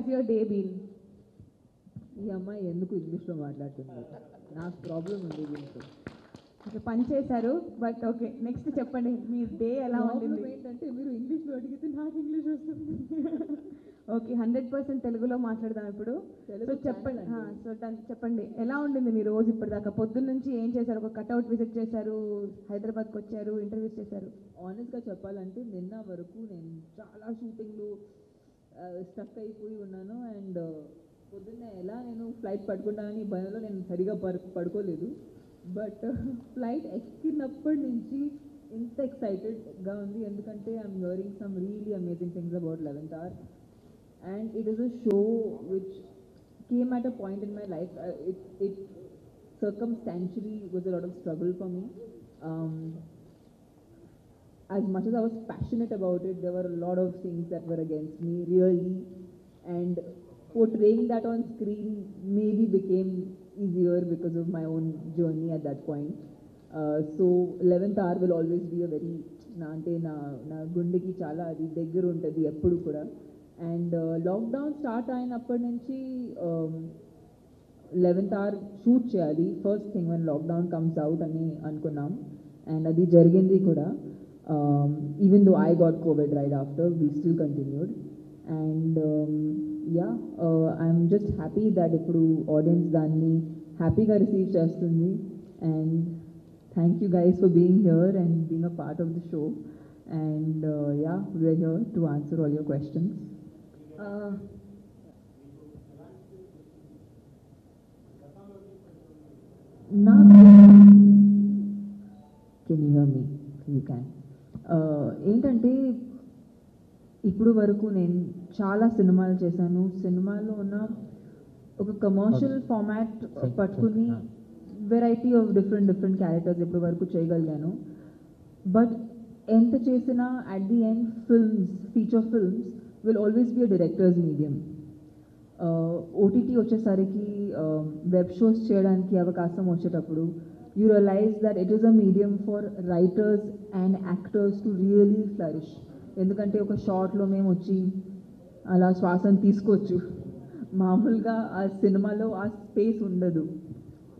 has your day been? ఈ అమ్మాయి ఎందుకు ఇంగ్లీష్లో మాట్లాడుతుంది, నాకు ప్రాబ్లం ఉంది దీంతో. ఓకే, పని చేశారు, బట్ ఓకే, నెక్స్ట్ చెప్పండి మీ డే ఎలా ఉంటుంది. ఏంటంటే మీరు ఇంగ్లీష్లో అడిగితే నాకు ఇంగ్లీష్ వస్తుంది. ఓకే, 100% తెలుగులో మాట్లాడదాం ఇప్పుడు. సో చెప్పండి, చెప్పండి ఎలా ఉండింది మీ రోజు ఇప్పటిదాకా? పొద్దున్న నుంచి ఏం చేశారు? ఒక కట్అవుట్ విజిట్ చేశారు, హైదరాబాద్కి వచ్చారు, ఇంటర్వ్యూస్ చేశారు. ఆనెస్ట్గా చెప్పాలంటే నిన్న వరకు నేను చాలా షూటింగ్లు స్టక్ అయిపోయి ఉన్నాను. అండ్ పొద్దున్నే ఎలా నేను ఫ్లైట్ పడుకుంటానని భయంలో నేను సరిగా పడుకోలేదు. బట్ ఫ్లైట్ ఎక్కినప్పటి నుంచి ఇంత ఎక్సైటెడ్గా ఉంది, ఎందుకంటే I'm hearing some really amazing things about 11th Hour. And it is a show which came at a point in my life. It circumstantially was a lot of struggle for me. As much as I was passionate about it, there were a lot of things that were against me, really. And portraying that on screen maybe became easier because of my own journey at that point. So 11th Hour will always be a very na gundeki chala adi deggar untadi eppudu kuda. And lockdown start అయినప్పటి నుంచి 11th Hour shoot చేయాలి first thing one lockdown comes out అని అనుకున్నాం. And అది జరిగింది కూడా. Even though I got Covid right after, we still continued. And yeah, I'm just happy that ఇప్పుడు audience దాన్ని హ్యాపీగా రిసీవ్ చేస్తుంది. And thank you guys for being here and being a part of the show. And yeah, we are here to answer all your questions. Can you hear me? You can. ఏంటంటే ఇప్పుడు వరకు నేను చాలా సినిమాలు చేశాను. సినిమాలో ఉన్న ఒక కమర్షియల్ ఫార్మాట్ పట్టుకుని వెరైటీ ఆఫ్ డిఫరెంట్ క్యారెక్టర్స్ ఇప్పుడు వరకు చేయగలిగాను. బట్ ఎంత చేసినా at the end feature films will always be a directors medium. OTT వచ్చేసరికి వెబ్ షోస్ చేయడానికి అవకాశం వచ్చేటప్పుడు you realise that it is a medium for writers and actors to really flourish. ఎందుకంటే ఒక షార్ట్లో మేము వచ్చి అలా శ్వాసను తీసుకోవచ్చు, మామూలుగా ఆ సినిమాలో ఆ స్పేస్ ఉండదు.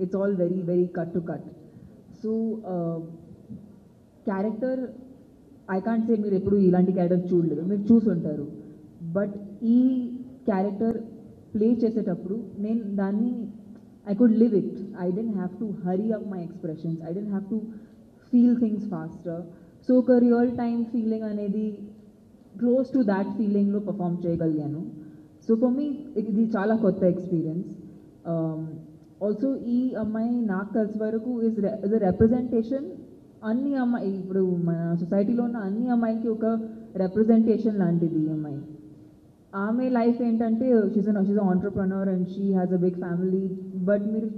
It's all very very cut to cut. So character I can't say మీరు ఎప్పుడు ఇలాంటి క్యారెక్టర్ చూడలేదు, మీరు చూసుంటారు. బట్ ఈ క్యారెక్టర్ ప్లే చేసేటప్పుడు నేను దాన్ని I could live it. I didn't have to hurry up my expressions, I didn't have to feel things faster. So ఒక రియల్ టైమ్ ఫీలింగ్ అనేది క్లోజ్ టు దాట్ ఫీలింగ్లో పర్ఫామ్ చేయగలిగాను. సో ఫర్ మీ ఇది చాలా కొత్త ఎక్స్పీరియన్స్. ఆల్సో ఈ అమ్మాయి నాకు తెలిసి వరకు ఇస్ ఎ రిప్రజెంటేషన్. అన్ని అమ్మాయి ఇప్పుడు మన సొసైటీలో ఉన్న అన్ని అమ్మాయిలకి ఒక రిప్రజెంటేషన్ లాంటిది ఈ అమ్మాయి. ఆమె లైఫ్ ఏంటంటే she's entrepreneur and she has a big family. But మీరు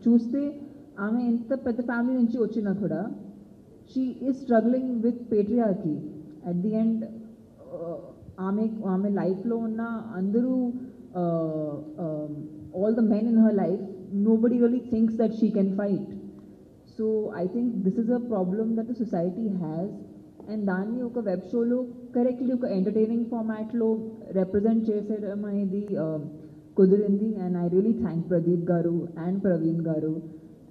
చూస్తే ఆమె ఎంత పెద్ద ఫ్యామిలీ నుంచి వచ్చినా కూడా she is struggling with patriarchy. At the end ఆమె లైఫ్లో ఉన్న అందరూ all the men in her life, nobody really thinks that she can fight. So I think this is a problem that the society has, and దాన్ని ఒక web షోలో correctly ఒక entertaining ఫార్మాట్లో represent చేసేయడం అనేది కుదిరింది. And I really thank Pradeep garu and Praveen garu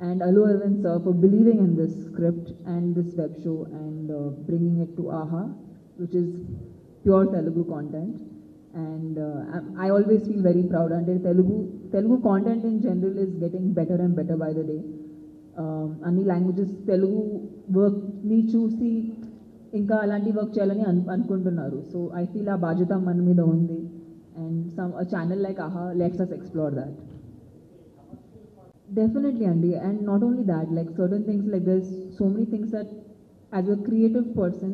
and Allu Aravind sir for believing in this script and this web show and bringing it to Aha, which is pure Telugu content. And I always feel very proud అంటే Telugu content in general is getting better and better by the day. అన్ని languages Telugu వర్క్ని చూసి ఇంకా అలాంటి work చేయాలని అనుకుంటున్నారు. So I feel ఆ బాధ్యత మన మీద ఉంది. And a channel like AHA lets us explore that. Definitely అండి. And not only that, like certain things, like there's so many things that as a creative person,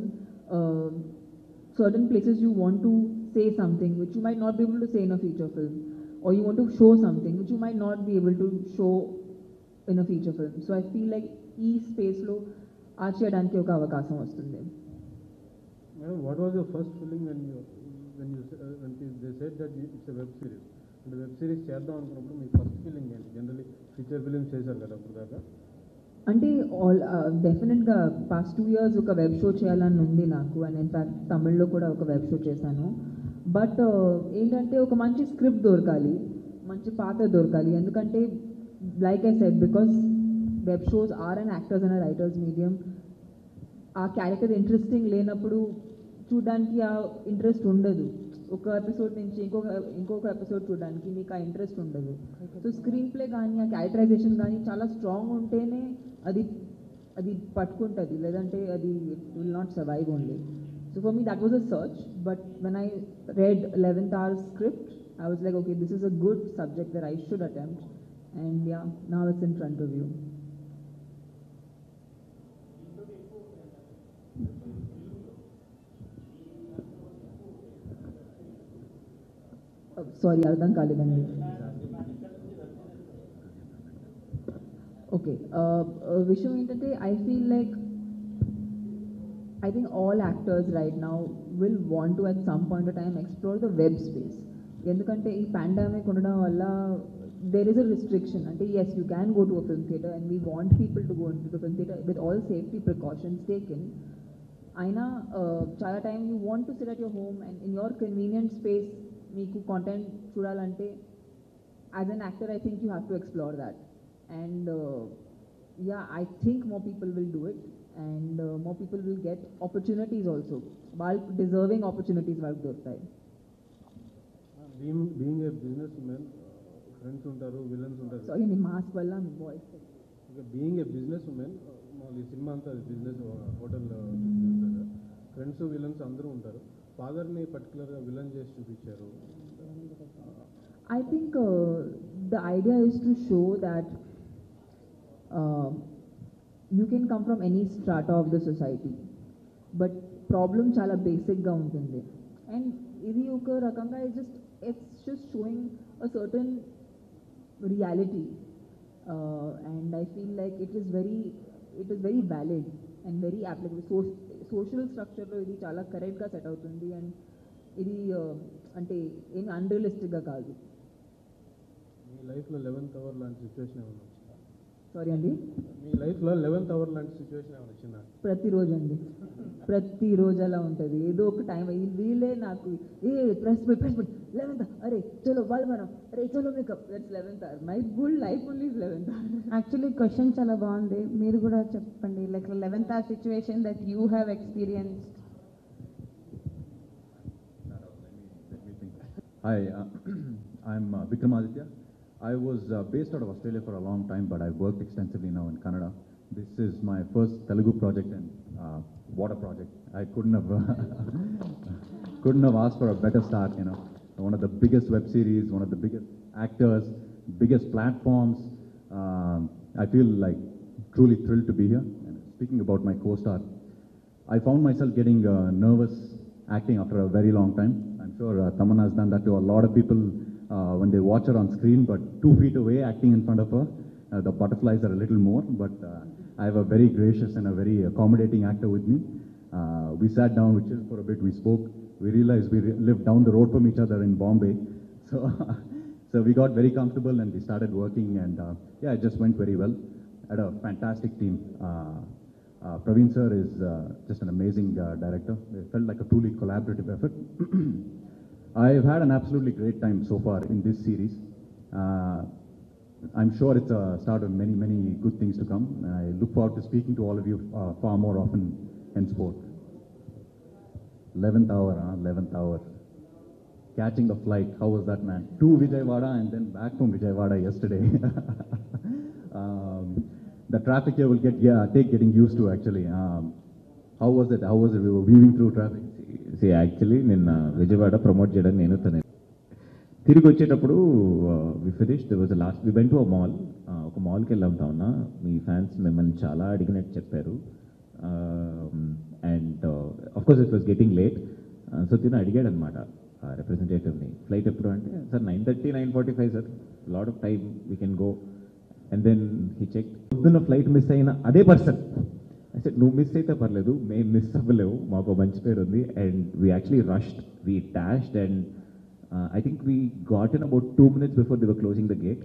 certain places you want to say something which you might not be able to say in a feature film, or you want to show something which you might not be able to show in a feature film. So I feel like ఈ స్పేస్లో ఆ చేయడానికి ఒక అవకాశం వస్తుంది. Madam, what was your first feeling when they said that it's a web series? And web series చేద్దాం అనుకున్నప్పుడు మీ first feeling ఏంటి? జనరల్లీ ఫీచర్ ఫిలిమ్స్ చేశారు కదా అప్పుడు దాకా. అంటే డెఫినెట్గా పాస్ట్ 2 years ఒక వెబ్ షో చేయాలని ఉంది నాకు. అండ్ ఇన్ఫ్యాక్ట్ తమిళ్లో కూడా ఒక వెబ్ షో చేశాను. బట్ ఏంటంటే ఒక మంచి స్క్రిప్ట్ దొరకాలి, మంచి పాత్ర దొరకాలి. ఎందుకంటే like I said, because web shows are and actors and writers medium. ఆ క్యారెక్టర్ ఇంట్రెస్టింగ్ లేనప్పుడు చూడడానికి ఆ ఇంట్రెస్ట్ ఉండదు. ఒక ఎపిసోడ్ నుంచి ఇంకొక ఎపిసోడ్ చూడడానికి మీకు ఆ ఇంట్రెస్ట్ ఉండదు. సో స్క్రీన్ ప్లే కానీ ఆ క్యారెక్టరైజేషన్ కానీ చాలా స్ట్రాంగ్ ఉంటేనే అది పట్టుకుంటుంది, లేదంటే అది will not survive only. So for me that was a search, but when I read 11th hour script, I was like, okay, this is a good subject that I should attempt, and yeah, now it's in front of you. Sorry, Ardhan Kalidandi. Okay, Vishnu ఏంటంటే I feel like I think all actors right now will want to at some point of time explore the web space. ఎందుకంటే ఈ pandemic ఉండడం వల్ల there is a restriction. అంటే yes, you can go to a film theatre and we want people to go into the film theatre with all safety precautions taken. అయినా చాలా time you want to sit at your home and in your convenient space మీకు content చూడాలంటే as an actor I think you have to explore that. And yeah, I think more people will do it. And more people will get opportunities also. While deserving opportunities వాళ్ళకి దొరుకుతాయి. Being a businessman, friends ఉంటారు, villains ఉంటారు. Sorry, మీ mask వల్ల మీ voice. Being a business women, ఈ cinema అంతా business, hotel friends villains అందరూ ఉంటారు. ఫాదర్ని పర్టికులర్గా విలన్ చేసి చూపించారు. I think the idea is to show that you can come from any strata of the society, but problem చాలా బేసిక్గా ఉంటుంది. అండ్ ఇది ఒక రకంగా it's just showing a certain reality, and I feel like it is very valid and very applicable. Social structureలో ఇది చాలా కరెక్ట్గా set అవుతుంది, అండ్ ఇది అంటే ఏమి అన్రియలిస్టిక్గా కాదు. మీ లైఫ్లో 11th అవర్ లాంటి సిచ్యువేషన్ ఏమైనా వచ్చిందా? సారీ అండి, మీ లైఫ్లో 11th అవర్ లాంటి సిచ్యువేషన్ ఏమైనా వచ్చిందా? ప్రతిరోజు అండి, ప్రతిరోజు అలా ఉంటుంది. ఏదో ఒక టైం వీళ్ళే నాకు ప్రెస్ 11th, అరే చలో వాళ్ళు మనం, అరే చలో makeup, that's 11th hour. My good life only is 11th hour. Actually question చాలా బాగుంది, మీరు కూడా చెప్పండి, like 11th hour situation that you have experienced. Hi, I'm Vikramaditya. I was based out of Australia for a long time, but I've worked extensively now in Canada. This is my first Telugu project, and what a project. I couldn't have asked for a better start, you know. One of the biggest web series, one of the biggest actors, biggest platforms. I feel like truly thrilled to be here. And speaking about my co-star, I found myself getting nervous acting after a very long time. I'm sure Tamanna has done that to a lot of people when they watch her on screen, but 2 feet away acting in front of her, the butterflies are a little more, but I have a very gracious and a very accommodating actor with me. We sat down, we chilled for a bit, we spoke, we realized we lived down the road from each other in Bombay, so we got very comfortable and we started working, and yeah, it just went very well. I had a fantastic team. Praveen sir is just an amazing director. It felt like a truly collaborative effort. I've had an absolutely great time so far in this series. I'm sure it's a start of many, many good things to come. I look forward to speaking to all of you far more often henceforth. 11th hour, 11th hour. Catching the flight, how was that, man? To Vijayawada and then back from Vijayawada yesterday. The traffic here will take getting used to actually. How was it? How was it? We were weaving through traffic. Actually నిన్న Vijayawada promote చేయడానికి నేను తను తిరిగి వచ్చేటప్పుడు we finish last we went to a mall. ఒక మాల్కి వెళ్తా ఉన్నా, మీ ఫ్యాన్స్ మిమ్మల్ని చాలా అడిగినట్టు చెప్పారు. And of course it was getting late. So తిను అడిగాడు అనమాట రిప్రజెంటేటివ్ని, ఫ్లైట్ ఎప్పుడు అంటే, sir 9:30, 9:45 sir, lot of time we can go. And then he check, పొద్దున్న ఫ్లైట్ మిస్ అయిన అదే పర్సన్. అయితే నువ్వు మిస్ అయితే పర్లేదు, మేము మిస్ అవ్వలేవు, మాకు మంచి పేరు ఉంది. And we actually rushed, we dashed, and I think we got in about 2 minutes before they were closing the gate.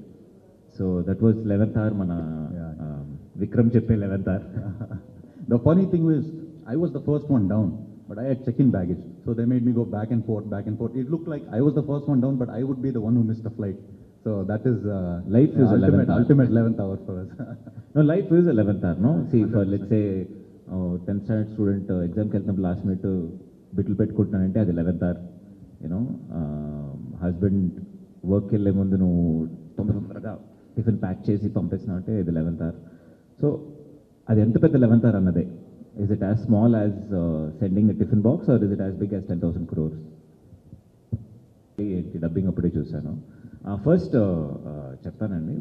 So that was 11th hour, మన విక్రమ్ చెప్పే 11th hour. The funny thing was, I was the first one down, but I had check-in baggage. So they made me go back and forth, back and forth. It looked like I was the first one down, but I would be the one who missed the flight. So that is Life is 11th hour. ultimate 11th hour for us. No, life is 11th hour, no? See, for let's say 10th standard student ఎగ్జామ్కి వెళ్తున్నప్పుడు last minute బిట్లు పెట్టుకుంటున్నానంటే అది 11th hour. You know husband వర్క్కి వెళ్ళే ముందు నువ్వు తొందరగా tiffin pack చేసి పంపిస్తున్నావు అంటే ఇది 11th hour. సో అది ఎంత పెద్ద 11th hour అన్నదే. Is it as small as sending a tiffin box or is it as big as 10,000 crores? ఏంటి డబ్బింగ్ అప్పుడే చూశాను. ఫస్ట్ చెప్తానండి,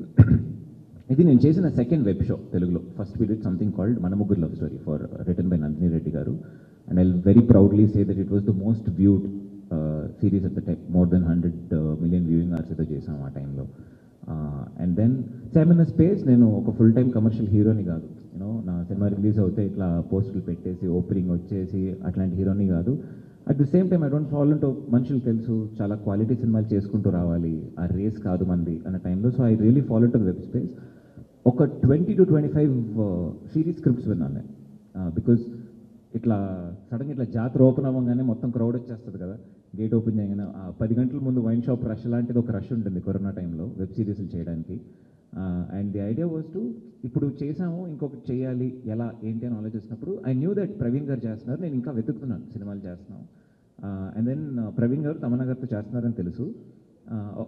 ఇది నేను చేసిన సెకండ్ వెబ్ షో తెలుగులో. First we did something called మన ముగ్గురు love story for written by Nandini Reddy garu. And I very proudly say that it was the most viewed series at the time. More than 100 million viewing hours అయితే చేసాం ఆ టైంలో. And then same in space నేను ఒక full time commercial హీరోని కాదు. You know నా cinema release అవుతే ఇట్లా పోస్టులు పెట్టేసి ఓపెనింగ్ వచ్చేసి అట్లాంటి హీరోని కాదు. At the same time I don't follow into, మనుషులు తెలుసు చాలా క్వాలిటీ సినిమాలు చేసుకుంటూ రావాలి, ఆ రేస్ కాదు మంది అన్న టైంలో. So I really follow into the Webb space. ఒక 20 to 25 సిరీస్ స్క్రిప్ట్స్ విన్నాను నేను. బికాజ్ ఇట్లా సడన్గా ఇట్లా జాతర ఓపెన్ అవ్వగానే మొత్తం క్రౌడ్ వచ్చేస్తుంది కదా, గేట్ ఓపెన్ చేయగానే 10 గంటల ముందు వైన్ షాప్ రష్ లాంటిది ఒక రష్ ఉంటుంది కరోనా టైంలో వెబ్ సిరీస్లు చేయడానికి. And the idea was to, ఇప్పుడు చేసాము ఇంకొకటి చేయాలి, ఎలా ఏంటి అని ఆలోచిస్తున్నప్పుడు ఐ న్యూ దట్ ప్రవీణ్ గారు చేస్తున్నారు, నేను ఇంకా వెతుకుతున్నాను సినిమాలు చేస్తున్నాం. అండ్ దెన్ ప్రవీణ్ గారు తమన్నా గారితో చేస్తున్నారని తెలుసు.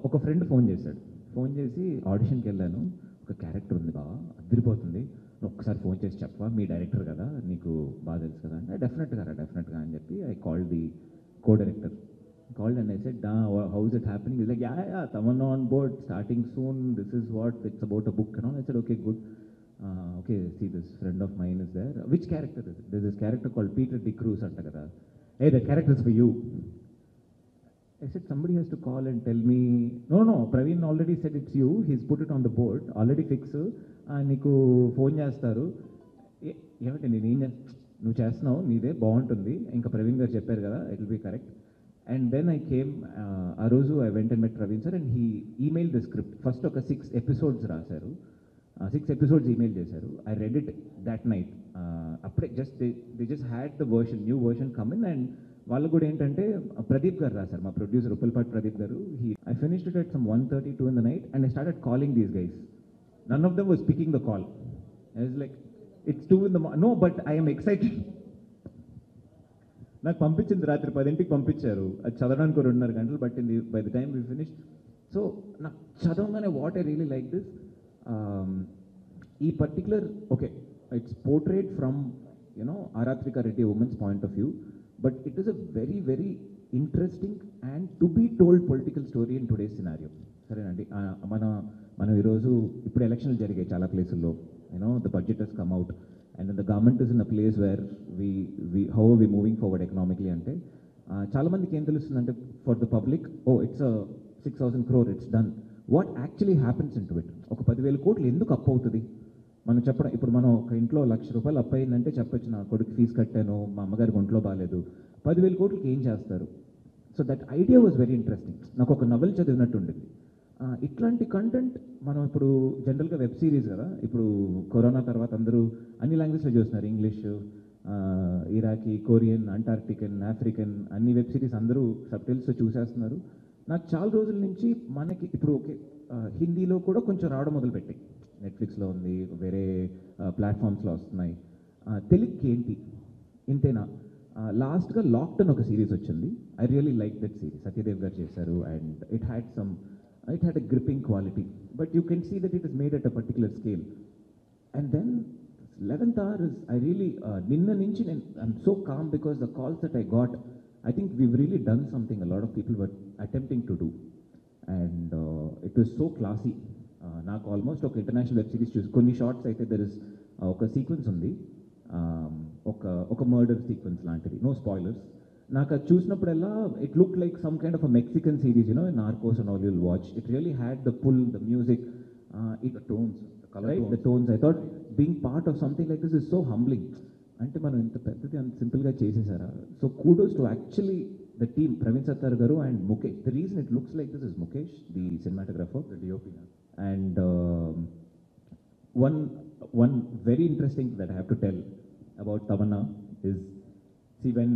ఒక ఫ్రెండ్ ఫోన్ చేశాడు. ఫోన్ చేసి ఆడిషన్కి వెళ్ళాను, ఒక క్యారెక్టర్ ఉంది బాగా అదిరిపోతుంది, నువ్వు ఒక్కసారి ఫోన్ చేసి చెప్పవా, మీ డైరెక్టర్ కదా నీకు బాగా తెలుసు కదా అంటే డెఫినెట్గా అని చెప్పి I called the co director. Called and I said, how is it happening? He's like, yeah, Tamanna on board, starting soon, this is what, it's about a book and all. I said, okay, good. Okay, see, this friend of mine is there. Which character is it? There's this character called Peter D. Cruz anta kada. Hey, the character is for you. I said, somebody has to call and tell me. No, Praveen already said it's you. He's put it on the board, already fixed. నీకు phone చేస్తారు. ఏమంటే నువ్వు చేస్తున్నావు, నీదే బాగుంటుంది, ఇంకా ప్రవీణ్ గారు చెప్పారు కదా, it will be correct. And then I came, ఆ రోజు I went and met Praveen sir and he emailed the script. First ఒక 6 episodes రాశారు, 6 episodes email చేశారు. I read it that night. అప్పుడే they just had the version, new version come in, and వాళ్ళు కూడా ఏంటంటే ప్రదీప్ గారు రాశారు, మా ప్రొడ్యూసర్ ఉప్పల్పాటి ప్రదీప్ గారు. I finished it at some 1:32 in the night and I started calling these guys. None of them was picking the call. I was like, it's 2 in the morning. No, but I am excited. నాకు పంపించింది రాత్రి 10ంటికి పంపించారు, అది చదవడానికి 2.5 గంటలు పట్టింది by the time we finish. So నాకు చదవగానే what I really like this, ఈ particular okay it's portrait from you know Aarathrika Reddy women's point of view, but it is a very very interesting and to be told political story in today's scenario. సరేనండి, మనం ఈరోజు ఇప్పుడు ఎలక్షన్లు జరిగాయి చాలా ప్లేసుల్లో, you know the budget has come out. And then the government is in a place where how are we moving forward economically అంటే చాలా మందికి ఏం తెలుస్తుందంటే for the public, it's 6,000 crore, it's done. What actually happens in to it? ఒక 10,000 కోట్లు ఎందుకు అప్పు అవుతుంది మనం చెప్పడం. ఇప్పుడు మనం ఒక ఇంట్లో 1,00,000 రూపాయలు అప్పు అయిందంటే చెప్పొచ్చు, నా కొడుకు ఫీజు కట్టాను, మా అమ్మగారికి ఒంట్లో బాగాలేదు. 10,000 కోట్లకి ఏం చేస్తారు? So that idea was very interesting. నాకు ఒక నవల్ చదివినట్టు ఉండేది. ఇట్లాంటి కంటెంట్ మనం ఇప్పుడు జనరల్గా వెబ్ సిరీస్ కదా, ఇప్పుడు కరోనా తర్వాత అందరూ అన్ని లాంగ్వేజ్లో చూస్తున్నారు, ఇంగ్లీష్, ఇరాకీ, కొరియన్, అంటార్క్టికన్, ఆఫ్రికన్, అన్ని వెబ్ సిరీస్ అందరూ సబ్టైటిల్స్తో చూసేస్తున్నారు. నాకు చాలా రోజుల నుంచి మనకి ఇప్పుడు ఓకే హిందీలో కూడా కొంచెం రావడం మొదలుపెట్టి, నెట్ఫ్లిక్స్లో ఉంది, వేరే ప్లాట్ఫామ్స్లో వస్తున్నాయి. తెలుగుకి ఏంటి ఇంతేనా? లాస్ట్గా లాక్డౌన్ ఒక సిరీస్ వచ్చింది. I really like that series, Satyadev గారు చేశారు. And it had a gripping quality, but you can see that it is made at a particular scale. And then 11th hour is, I really ninna nunchi I'm so calm because the calls that I got, I think we've really done something a lot of people were attempting to do, and it was so classy. నాకు almost ఒక international web series చూసి కొన్ని shorts అయితే there is ఒక sequence ఉంది, ఒక murder sequence లాంటిది, no spoilers. నాకు అది చూసినప్పుడల్లా it look like some kind of a Mexican series, you know, Narcos and all you'll watch. It really had the pull, the music, the tones, right? The tones. I thought being part of something like this is so humbling. అంటే మనం ఇంత పెద్దది అంత సింపుల్గా చేసేసారా? So kudos to actually the team, Praveen Sattar garu and Mukesh. The reason it looks like this is Mukesh, the cinematographer, the DOP. And one very interesting that I have to tell about Tamanna is, see, when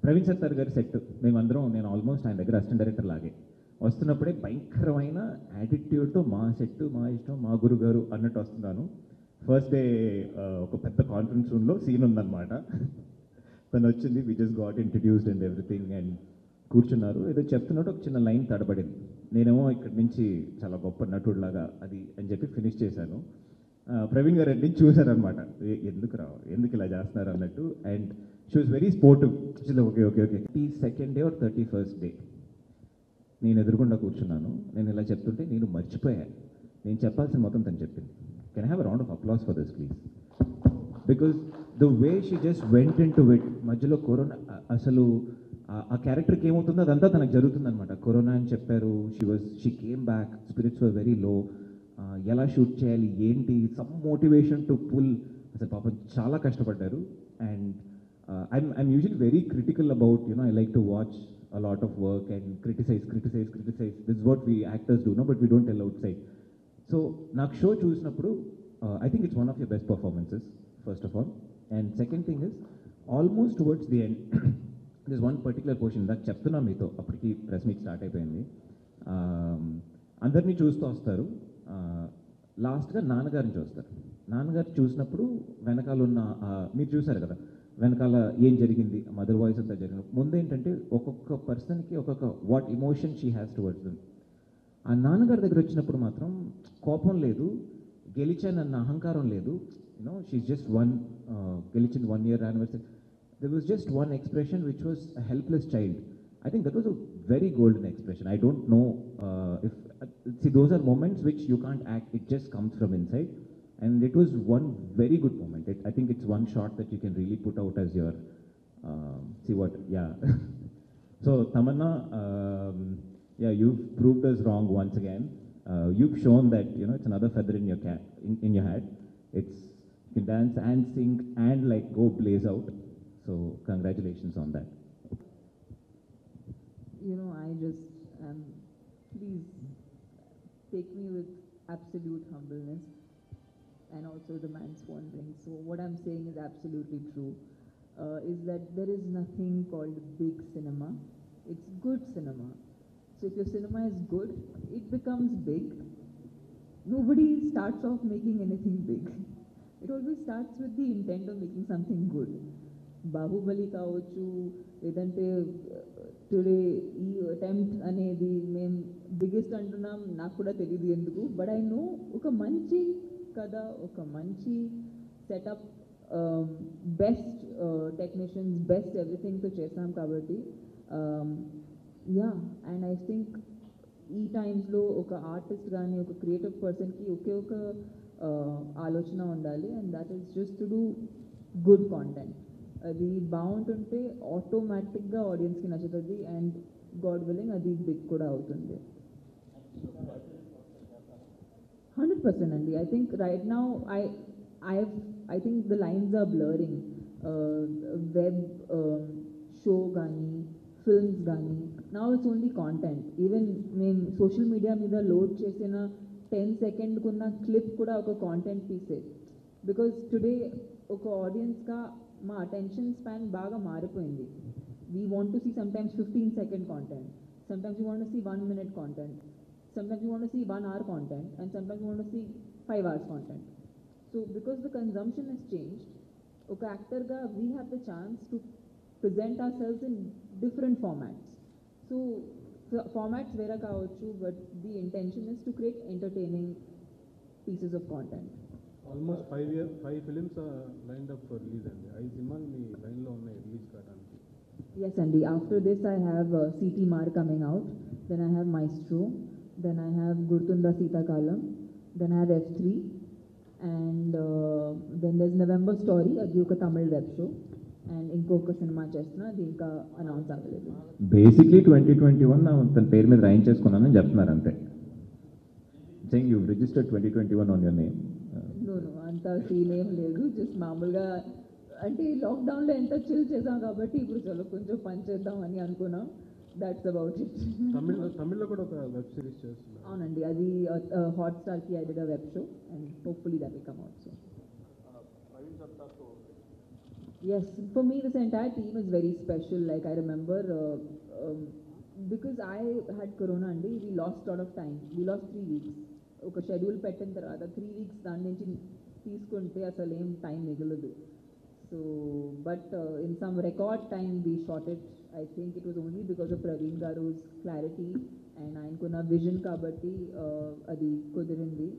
Praveen Sattar గారి set మేమందరం, నేను almost ఆయన దగ్గర assistant director లాగే వస్తున్నప్పుడే భయంకరమైన యాటిట్యూడ్తో మా set మా ఇష్టం మా గురుగారు అన్నట్టు వస్తున్నాను. ఫస్ట్ డే ఒక పెద్ద కాన్ఫరెన్స్ రూమ్లో సీన్ ఉందన్నమాట. తను వచ్చింది, we just got introduced and everything and కూర్చున్నారు. ఏదో చెప్తున్నట్టు ఒక చిన్న లైన్ తడబడింది. నేనేమో ఇక్కడి నుంచి చాలా గొప్ప నటుడిలాగా అది అని చెప్పి ఫినిష్ చేశాను. ప్రవీణ్ గారు అన్ని చూశారనమాట, ఎందుకు ఇలా చేస్తున్నారు అన్నట్టు. And she was very sportive. Okay okay okay 32nd day or 31st day నేను ఎదురుకుండా కూర్చున్నాను. నేను ఇలా చెప్తుంటే నేను మర్చిపోయాను, నేను చెప్పాల్సిన మొత్తం తను చెప్పింది. Can I have round of applause for this please? Because the way she just went in to it. మధ్యలో కరోనా, అసలు ఆ క్యారెక్టర్కి ఏమవుతుందో అదంతా తనకు జరుగుతుందనమాట. కరోనా అని చెప్పారు, she came back, spirits were very low. ఎలా షూట్ చేయాలి ఏంటి, సమ్ మోటివేషన్ టు పుల్. అసలు పాపం చాలా కష్టపడ్డారు. And I'm usually very critical about, I like to watch a lot of work and criticize. This is what we actors do, no? But we don't tell outside. So, నాకు show చూసినప్పుడు I think it's one of your best performances, first of all. And second thing is, almost towards the end, there's one particular portion that చెప్తున్నా మీతో, అప్పటికి press meet start అయిపోయింది. అందరినీ చూస్తూ వస్తారు, లాస్ట్గా నాన్నగారిని చూస్తారు. నాన్నగారు చూసినప్పుడు వెనకాల ఉన్న మీరు చూసారు కదా, వెనకాల ఏం జరిగింది, మదర్ వాయిస్ అంతా జరిగింది. ముందేంటంటే ఒక్కొక్క పర్సన్కి ఒక్కొక్క what emotion she has towards them. ఆ నాన్నగారి దగ్గర వచ్చినప్పుడు మాత్రం కోపం లేదు, గెలిచానన్న అహంకారం లేదు. షీఈ్ జస్ట్ గెలిచిన 1 year anniversary. There was just one expression which was a helpless child. I think that was a very golden expression. I don't know if see, those are moments which you can't act, it just comes from inside. And it was one very good moment. I think it's one shot that you can really put out as your see what, yeah. So Tamanna, yeah, you've proved us wrong once again. You've shown that it's another feather in your cap, in your hat. You can dance and sing and like go blaze out. So congratulations on that. I just please take me with absolute humbleness. And also the man's wondering. So what I'm saying is absolutely true. Is that there is nothing called big cinema. It's good cinema. So if your cinema is good, it becomes big. Nobody starts off making anything big. It always starts with the intent of making something good. Bahubali kaavochu, edante today ee attempt anedi mem biggest antunnam naaku kuda teliyadu enduku, but I know oka manchi kada, oka manchi setup, best technicians, best everything to chesam kabatti, yeah. And I think ఈ టైమ్స్లో ఒక artist కానీ ఒక creative పర్సన్కి ఒకే ఒక ఆలోచన ఉండాలి, and that is just to do good content. అది బాగుంటుంటే ఆటోమేటిక్గా ఆడియన్స్కి నచ్చుతుంది, అండ్ గాడ్ విల్లింగ్ అది బిగ్ కూడా అవుతుంది. 100% అండి. I think right now I think the lines are blurring. Web show కానీ films కానీ, now it's only content. Even మేము సోషల్ మీడియా మీద లోడ్ చేసిన 10 seconds కున్న క్లిప్ కూడా ఒక కాంటెంట్ పీసే. బికాజ్ టుడే ఒక ఆడియన్స్గా మా అటెన్షన్ స్పాన్ బాగా మారిపోయింది. We want to see sometimes 15-second content, sometimes we want to see 1 minute content, sometimes we want to see 1 hour content, and sometimes we want to see 5 hours content. So because the consumption has changed, oka actor ga we have the chance to present ourselves in different formats. So formats vera kavochu, but the intention is to create entertaining pieces of content. Almost 5 films are lined up for release and 5 సినిమాలు మీ లైన్లో ఉన్నాయి release కావడానికి. Yes, Andy. After this, I have CT Mar coming out. Then I have Maestro. Then I have Gurtunda Sita Kalam. Then I have F3. And then there's November Story, అది ఒక తమిళ web show. And ఇంకొక cinema చేస్తున్నా, అది ఇంకా announce అవ్వలేదు. Basically 2021 తన పేరు మీద రాయించేసుకున్నానని చెప్తున్నారు అంతే. saying you've registered 2021 on your name. No, అంత సీన్ ఏం లేదు. జస్ట్ మామూలుగా అంటే లాక్డౌన్లో ఎంత చిల్ చేసాం కాబట్టి ఇప్పుడు చలో కొంచెం పని చేద్దాం అని అనుకున్నాం. That's about it. తమిళ్లో కూడా ఒక వెబ్ సిరీస్ చేస్తున్నారు. అవునండి, అది హాట్స్టార్కి I did a web show and hopefully that will come out soon. Yes, for me, this entire team is very special. Like, I remember, because I had corona, and we lost a lot of time. We lost 3 weeks. ఒక schedule పెట్టిన తర్వాత 3 weeks దాని నుంచి తీసుకుంటే అసలు ఏం time మిగలదు. So but in some record time we shot it. I think it was only because of Praveen గారుస్ క్లారిటీ అండ్ ఆయనకున్న విజన్ కాబట్టి అది కుదిరింది.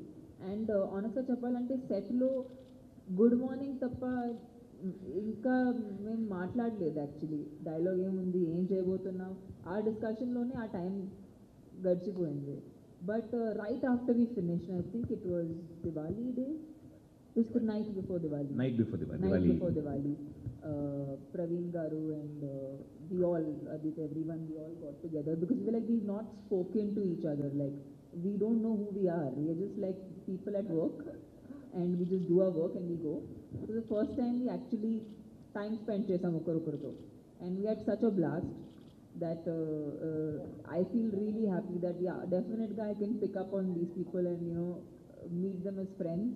అండ్ ఆనెస్ట్గా చెప్పాలంటే సెట్లో గుడ్ మార్నింగ్ తప్ప ఇంకా మేము మాట్లాడలేదు. యాక్చువల్లీ డైలాగ్ ఏముంది, ఏం చేయబోతున్నాం, ఆ డిస్కషన్లోనే ఆ టైం గడిచిపోయింది. But right after we finish, I think it was Diwali day, just the night before Diwali. Night before Diwali. Night before Diwali. Praveen Garu and we all, Adit, everyone, we all got together because we were like, we've not spoken to each other. Like, we don't know who we are. We are just like people at work and we just do our work and we go. So the first time we actually time spent chesam okorto. And we had such a blast that I feel really happy that, yeah, definitely I can pick up on these people and, you know, meet them as friends.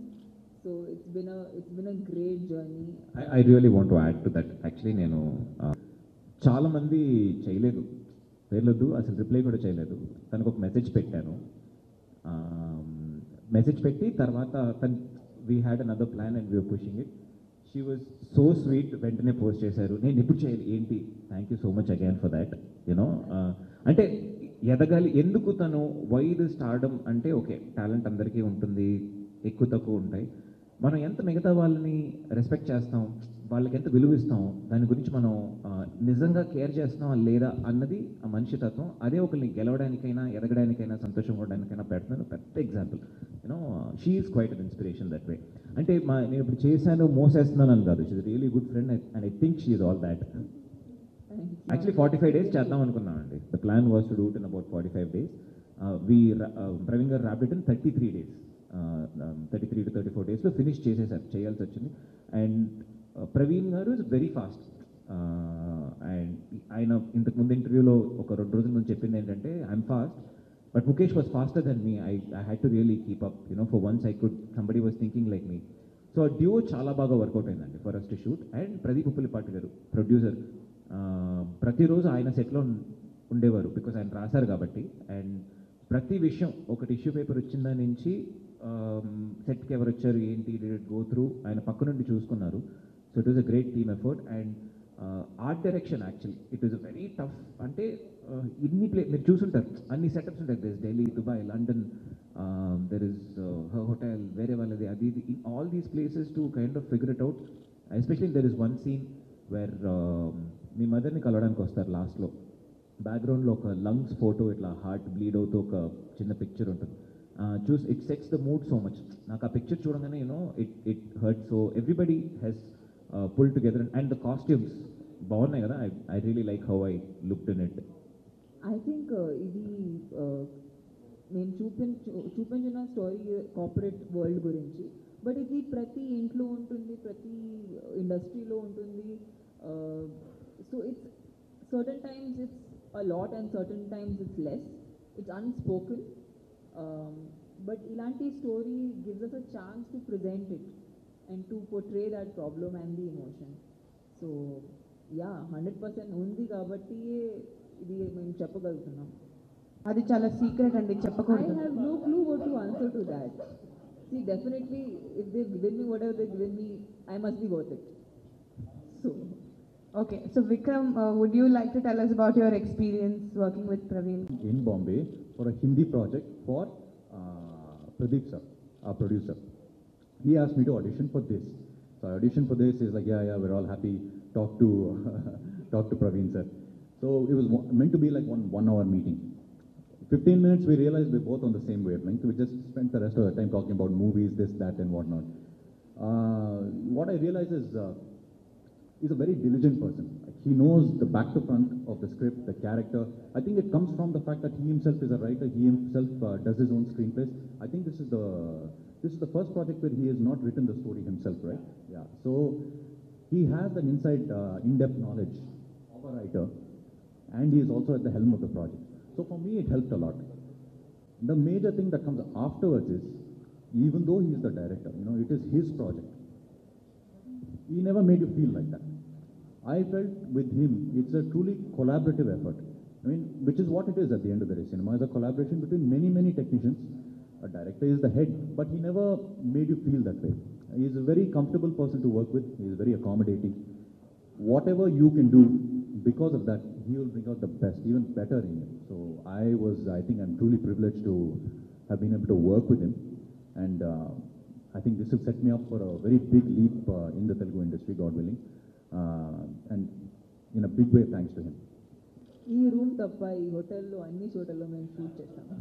So it's been a great journey. I really want to add to that. Actually, నేను చాలా మంది చేయలేదు, పేర్లొద్దు, అసలు reply కూడా చేయలేదు. తనకు ఒక message పెట్టాను. మెసేజ్ పెట్టి తర్వాత we had another plan and we're pushing it. She was so sweet, వెంటనే పోస్ట్ చేశారు, నేను ఎప్పుడు చేయాలి ఏంటి, thank you so much again for that. You know అంటే ఎదగాలి ఎందుకు తను వై ది స్టార్డమ్ అంటే ఓకే, టాలెంట్ అందరికీ ఉంటుంది, ఎక్కువ తక్కువ ఉంటాయి. మనం ఎంత మిగతా వాళ్ళని రెస్పెక్ట్ చేస్తాం, వాళ్ళకి ఎంత విలువిస్తాం, దాని గురించి మనం నిజంగా కేర్ చేస్తున్నాం లేదా అన్నది ఆ మనిషి తత్వం. అదే ఒకరిని గెలవడానికైనా ఎదగడానికైనా సంతోషం పడడానికైనా పెడుతున్నాను. పెద్ద example. You know she is quite an inspiration that way. అంటే నేను ఇప్పుడు చేశాను మోసేస్తున్నాను అని కాదు, she's really good friend and I think she is all that. Actually 45 days చేద్దాం అనుకున్నామండి. The plan was to do it in about 45 days. Praveen garu wrapped it in 33 days. 33 to 34 daysలో ఫినిష్ చేసేసారు, చేయాల్సి వచ్చింది. అండ్ ప్రవీణ్ గారు ఇస్ వెరీ ఫాస్ట్. అండ్ ఆయన ఇంతకుముందు ఇంటర్వ్యూలో ఒక 2 రోజుల ముందు చెప్పింది ఏంటంటే, I'm fast but Mukesh was faster than me. I had to really keep up, you know, for once I could, somebody was thinking like me. So ఆ డ్యూ చాలా బాగా వర్కౌట్ అయిందండి for us to shoot. And Pradeep Uppalapati garu producer, ప్రతిరోజు ఆయన సెట్లో ఉండేవారు because ఆయన రాశారు కాబట్టి. అండ్ ప్రతి విషయం, ఒక టిష్యూ పేపర్ వచ్చిందా నుంచి సెట్కి ఎవరు వచ్చారు ఏంటి గో త్రూ ఆయన పక్క నుండి చూసుకున్నారు. So it was a great team effort. And art direction actually it was a very tough. అంటే మీరు చూసుంటారు అన్ని సెటప్స్ ఉంటాయి, there is Delhi, Dubai, London, there is hotel, వేరే వాళ్ళది, అది ఇది, in all these places to kind of figure it out. Especially there is one scene where మీ మదర్ని కలవడానికి వస్తారు లాస్ట్లో. బ్యాక్గ్రౌండ్లో ఒక లంగ్స్ ఫోటో, ఇట్లా హార్ట్ బ్లీడ్ అవుతూ ఒక చిన్న పిక్చర్ ఉంటుంది. It sets the mood so much. నాకు ఆ పిక్చర్ చూడగానే you know it hurt. So everybody has pull together. And the costumes బాగున్నాయి కదా. I really like how I looked in it. I think ఇది నేను చూపించిన స్టోరీ కార్పొరేట్ వరల్డ్ గురించి, but ఇది ప్రతి ఇంట్లో ఉంటుంది, ప్రతి ఇండస్ట్రీలో ఉంటుంది. So it's certain times it's a lot and certain times it's less. It's unspoken. But ilanti story gives us a chance to present it and to portray that problem and the emotion. So yeah, 100% undi kabatti idi మేము చెప్పగలుగుతున్నాం. అది చాలా secret అండి, I చెప్పకూడదు. have no clue what to answer to that. See, definitely if they've given me whatever they've given me, I must be worth it. So Okay, so Vikram, would you like to tell us about your experience working with Praveen? In Bombay for a Hindi project for Pradeep sir, our producer. He asked me to audition for this. So I auditioned for this. He's like, yeah, we're all happy. Talk to Praveen sir. So it was meant to be like one hour meeting. 15 minutes we realized we're both on the same wavelength. We just spent the rest of the time talking about movies, this, that, and whatnot. What I realized is he's a very diligent person. He knows the back to front of the script, the character. I think it comes from the fact that he himself is a writer. He himself does his own screenplays. I think this is the first project where he has not written the story himself, right? Yeah. So he has an inside, in-depth knowledge of a writer, and he is also at the helm of the project. So for me, it helped a lot. The major thing that comes afterwards is, even though he is the director, you know, it is his project. He never made you feel like that. I felt with him, it's a truly collaborative effort. I mean, which is what it is at the end of the day. Cinema is a collaboration between many, many technicians. A director is the head, but he never made you feel that way. He is a very comfortable person to work with. He is very accommodating. Whatever you can do, because of that, he will bring out the best, even better in you. So I think I'm truly privileged to have been able to work with him. And I think this will set me up for a very big leap in the Telugu industry, God willing. And in a big way, thanks to him. ఈ room తప్ప ఈ హోటల్లో అన్ని చోట్లలో మేము shoot చేస్తాము.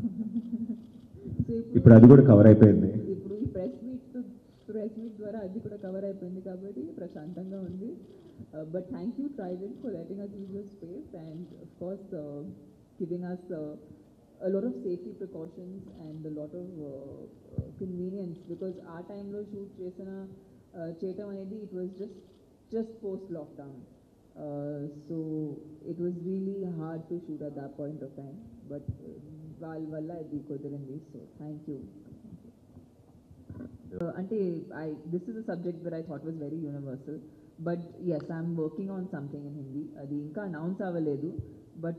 So ఇప్పుడు అది కూడా కవర్ అయిపోయింది. ఇప్పుడు ఈ ప్రెస్ మీట్ ద్వారా అది కూడా కవర్ అయిపోయింది కాబట్టి ప్రశాంతంగా ఉంది. But thank you Trident for letting us use your space and of course giving us a lot of safety precautions and a lot of convenience because our time లో shoot చేయటం అనేది it was just post lockdown. So it was really hard to shoot at that point of time, but వాళ్ళ వల్ల ఇది కుదిరింది. So thank you. This is a subject that I thought was very universal, but yes, I'm working on something in Hindi. అది ఇంకా announce అవ్వలేదు, but